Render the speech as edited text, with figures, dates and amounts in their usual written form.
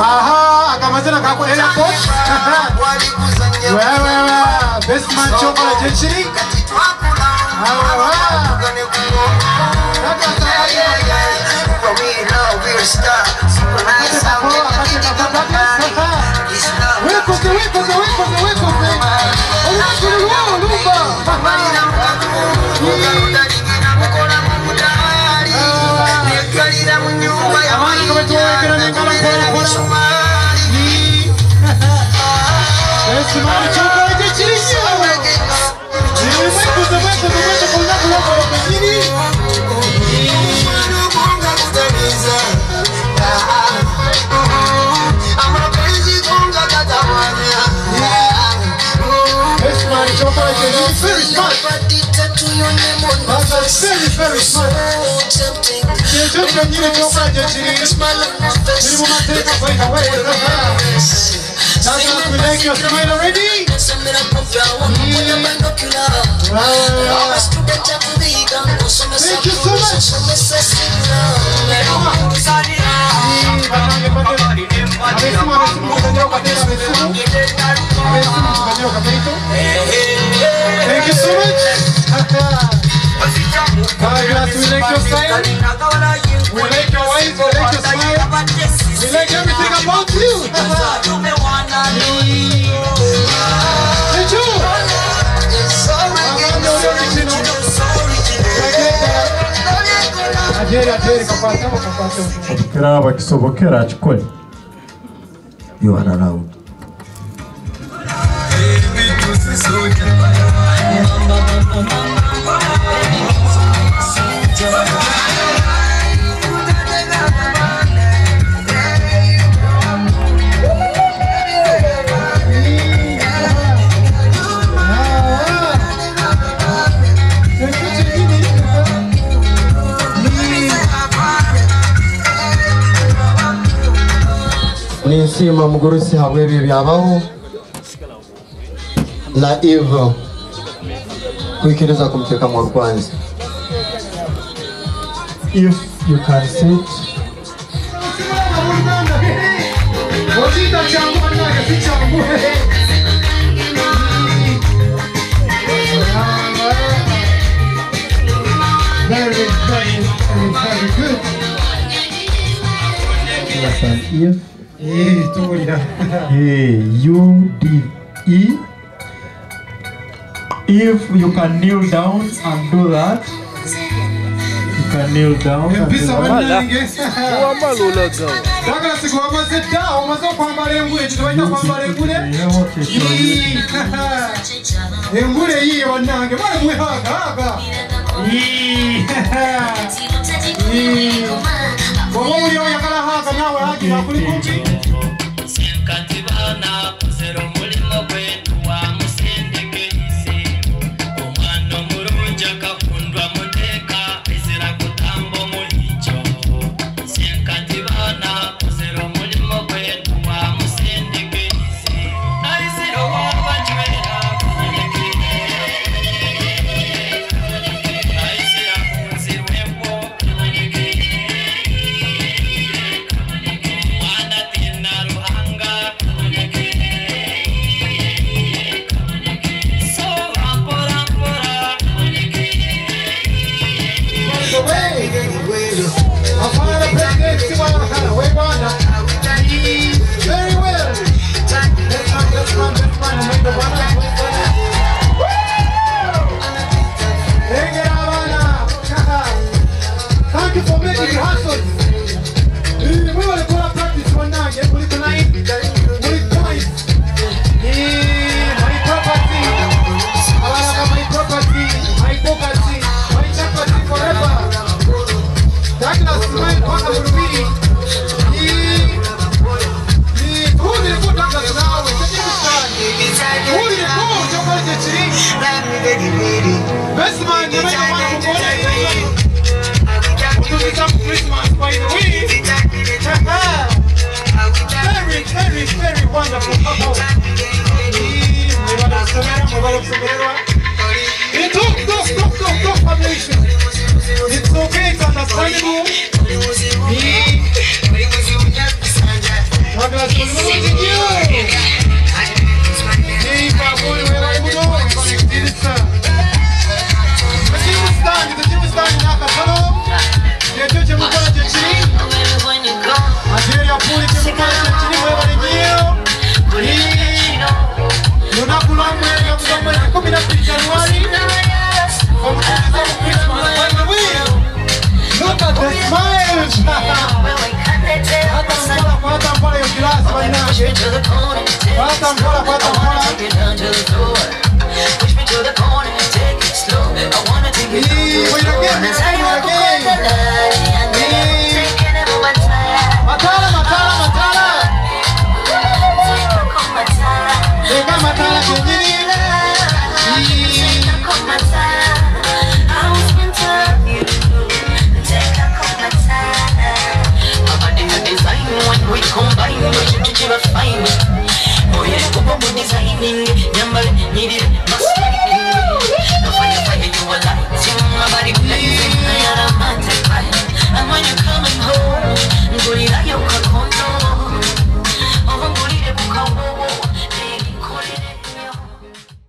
Aha, akamazana kako airport. Wewe best man chocolate jenchiri. Very smart. We like your smile already. Thank you so much. Thank you so much. We like your style, we like your eyes, we like your smile, we like everything about you. You are allowed. Nisima mugurusi habwebi byabaho na Eve kwikiriza kumteka mu rwanza. If you can sit. Very good. If U-D-E. If you can kneel down and do that, you can kneel down and do that. Thank you for making it happen. We want to go to practice one night. We want to points. My property. My property. My property. My property forever. Douglas, my property. Who did go Douglas now? Who did go? Best man, you make a man for Christmas by the way. Very wonderful couple. Don't publish it. It's okay, it's understandable. Oh yeah, go up with designing. Nyambal, need it, must be. No fire, you a light. My body,